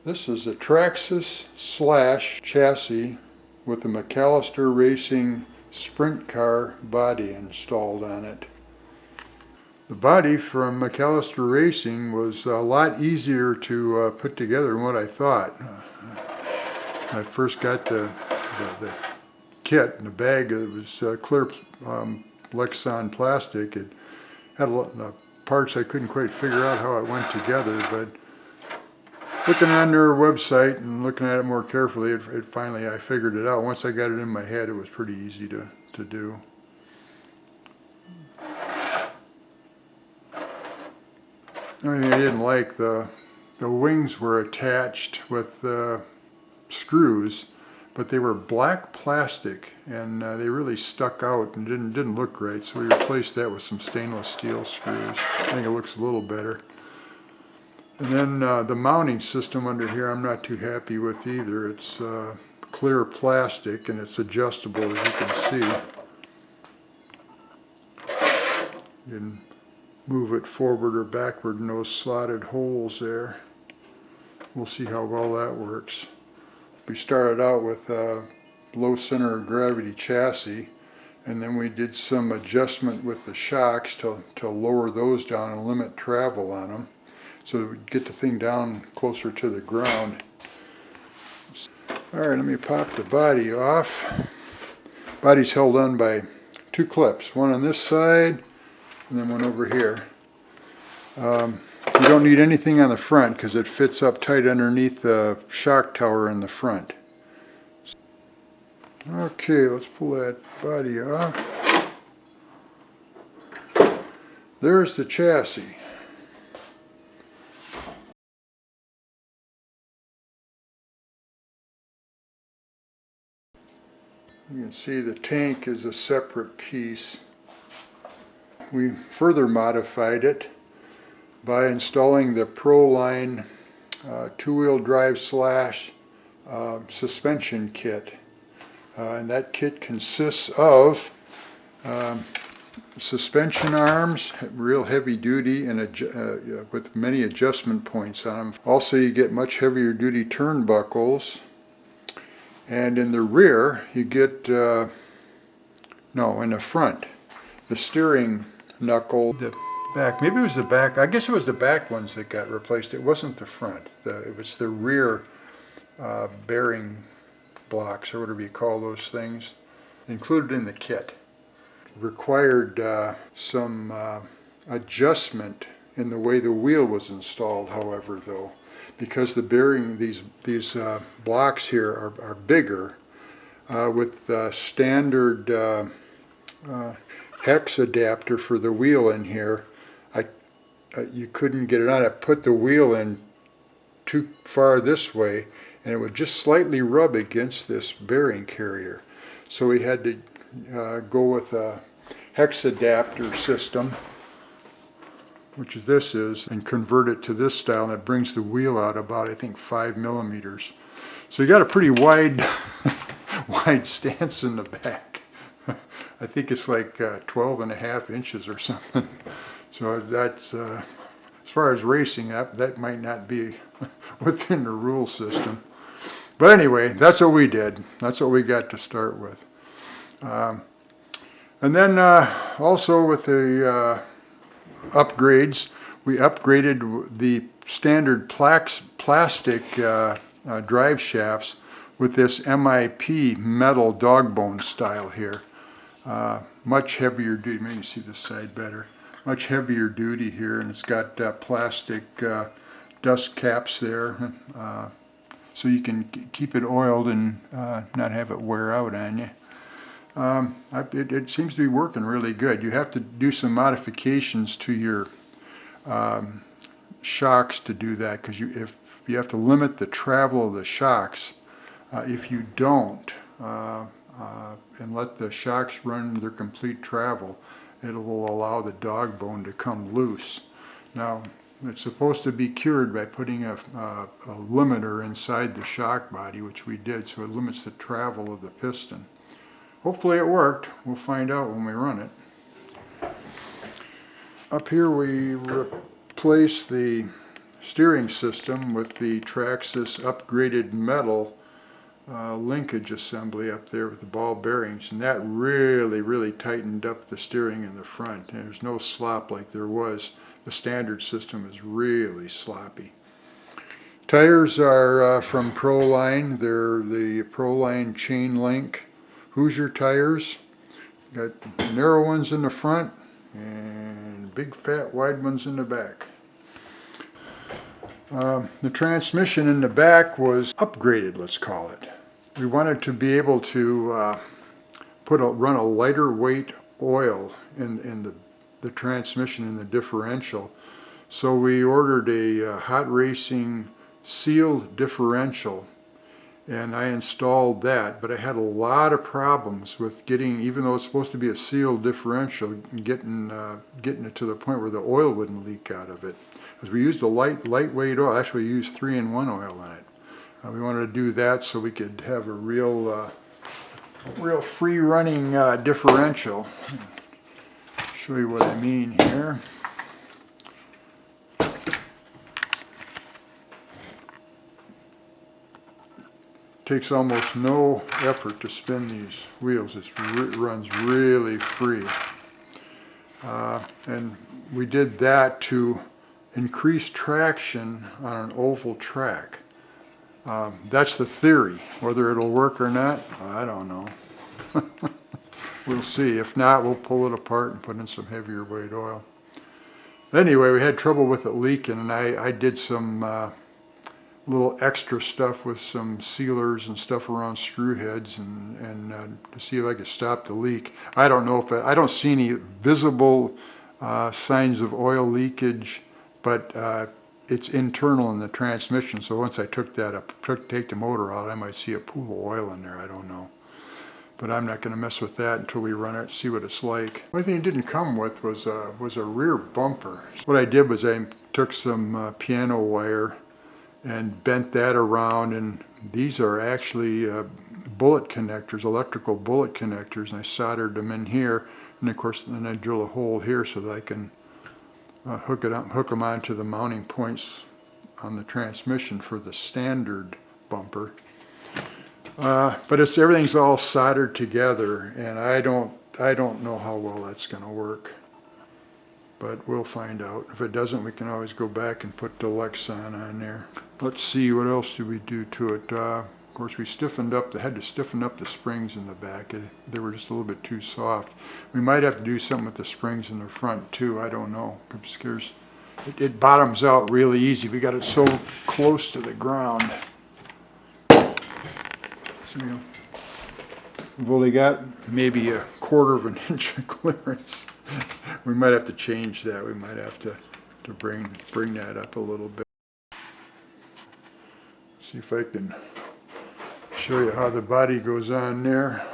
This is a Traxxas Slash chassis with the McAllister Racing sprint car body installed on it. The body from McAllister Racing was a lot easier to put together than what I thought. I first got the kit in the bag. It was clear Lexan plastic. It had a lot of parts I couldn't quite figure out how it went together, but looking on their website and looking at it more carefully, finally I figured it out. Once I got it in my head, it was pretty easy to do. The only thing I didn't like, the wings were attached with screws, but they were black plastic and they really stuck out and didn't look great, so we replaced that with some stainless steel screws. I think it looks a little better. And then the mounting system under here I'm not too happy with either. It's clear plastic and it's adjustable, as you can see. You can move it forward or backward in those slotted holes there. We'll see how well that works. We started out with a low center of gravity chassis, and then we did some adjustment with the shocks to lower those down and limit travel on them, so that we get the thing down closer to the ground. Alright, let me pop the body off. Body's held on by two clips, one on this side and then one over here. You don't need anything on the front because it fits up tight underneath the shock tower in the front. Okay, let's pull that body off. There's the chassis. You can see the tank is a separate piece. We further modified it by installing the ProLine two-wheel drive slash suspension kit. And that kit consists of suspension arms, real heavy duty, and with many adjustment points on them. Also, you get much heavier duty turnbuckles. And in the rear, you get, in the front, the steering knuckle, the back, maybe it was the back, I guess it was the back ones that got replaced. It wasn't the front. It was the rear bearing blocks, or whatever you call those things, included in the kit. Required some adjustment in the way the wheel was installed, however, though, because the bearing, these blocks here are bigger, with the standard hex adapter for the wheel in here. You couldn't get it on. I put the wheel in too far this way and it would just slightly rub against this bearing carrier. So we had to go with a hex adapter system, which this is, and convert it to this style, and it brings the wheel out about, I think, 5 millimeters. So you got a pretty wide wide stance in the back. I think it's like 12.5 inches or something. So that's, as far as racing, that might not be within the rule system. But anyway, that's what we did. That's what we got to start with. And then also with the upgrades, we upgraded the standard plastic drive shafts with this MIP metal dog bone style here. Much heavier duty. Maybe you see this side better. Much heavier duty here, and it's got plastic dust caps there, so you can keep it oiled and not have it wear out on you. It seems to be working really good. You have to do some modifications to your shocks to do that, because if you have to limit the travel of the shocks. If you don't, and let the shocks run their complete travel, it will allow the dog bone to come loose. Now, it's supposed to be cured by putting a limiter inside the shock body, which we did, so it limits the travel of the piston. Hopefully it worked. We'll find out when we run it. Up here we replace the steering system with the Traxxas upgraded metal linkage assembly up there with the ball bearings, and that really tightened up the steering in the front. And there's no slop like there was. The standard system is really sloppy. Tires are from Proline. They're the Proline chain link Hoosier tires. Got narrow ones in the front and big fat wide ones in the back. The transmission in the back was upgraded, let's call it. We wanted to be able to run a lighter weight oil in the transmission in the differential. So we ordered a hot racing sealed differential, and I installed that, but I had a lot of problems with getting, even though it's supposed to be a sealed differential, getting it to the point where the oil wouldn't leak out of it. Because we used a lightweight oil. Actually, we used 3-in-1 oil in it. We wanted to do that so we could have a real free running differential. Show you what I mean here. Takes almost no effort to spin these wheels. It runs really free. And we did that to increase traction on an oval track. That's the theory. Whether it'll work or not, I don't know. We'll see. If not, we'll pull it apart and put in some heavier weight oil. Anyway, we had trouble with it leaking, and I did some little extra stuff with some sealers and stuff around screw heads and to see if I could stop the leak. I don't know if I don't see any visible signs of oil leakage, but it's internal in the transmission. So once I take the motor out, I might see a pool of oil in there. I don't know. But I'm not going to mess with that until we run it, see what it's like. The only thing it didn't come with was a rear bumper. What I did was I took some piano wire and bent that around, and these are actually bullet connectors, electrical bullet connectors, and I soldered them in here, and of course then I drill a hole here so that I can hook them onto the mounting points on the transmission for the standard bumper. But everything's all soldered together, and I don't know how well that's going to work. But we'll find out. If it doesn't, we can always go back and put the Lexan on there. Let's see, what else do we do to it? Of course, we had to stiffen up the springs in the back. They were just a little bit too soft. We might have to do something with the springs in the front too. I don't know. It bottoms out really easy. We got it so close to the ground. So, we've only got maybe 1/4 of an inch of clearance. We might have to change that. We might have to bring that up a little bit. See if I can show you how the body goes on there.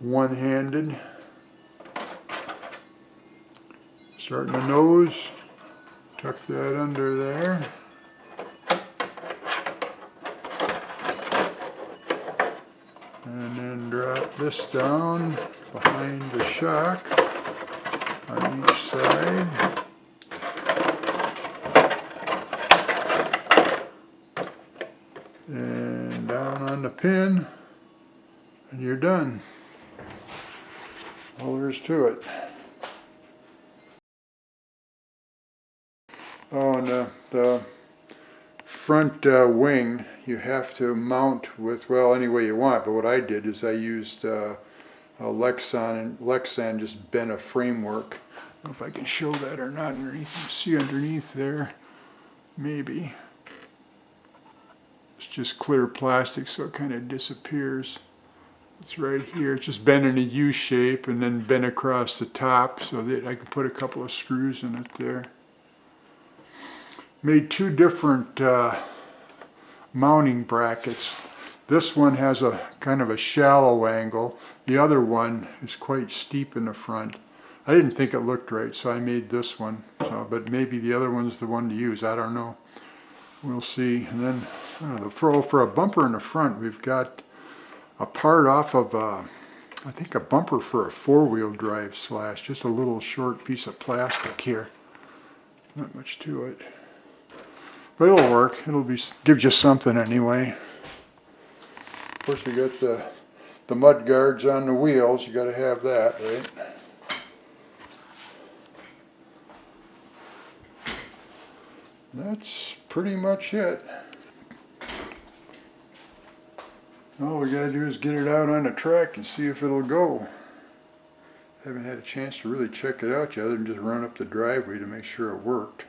One-handed. Starting the nose. Tuck that under there. And then drop this down behind the shock on each side. And down on the pin, and you're done. All there is to it. Oh, and the front wing you have to mount with, well, any way you want, but what I did is I used a Lexan just bent a framework. I don't know if I can show that or not underneath. You can see underneath there, maybe. It's just clear plastic, so it kind of disappears. It's right here. It's just bent in a U shape and then bent across the top so that I can put a couple of screws in it there. Made 2 different mounting brackets. This one has a kind of a shallow angle. The other one is quite steep in the front. I didn't think it looked right, so I made this one. But maybe the other one's the one to use. I don't know. We'll see. And then I don't know, for a bumper in the front, we've got a part off of I think a bumper for a 4-wheel drive Slash. Just a little short piece of plastic here. Not much to it. But it'll work. It'll give you something anyway. Of course, we got the mud guards on the wheels. You got to have that, right? That's pretty much it. All we gotta do is get it out on the track and see if it'll go. Haven't had a chance to really check it out yet, other than just run up the driveway to make sure it worked.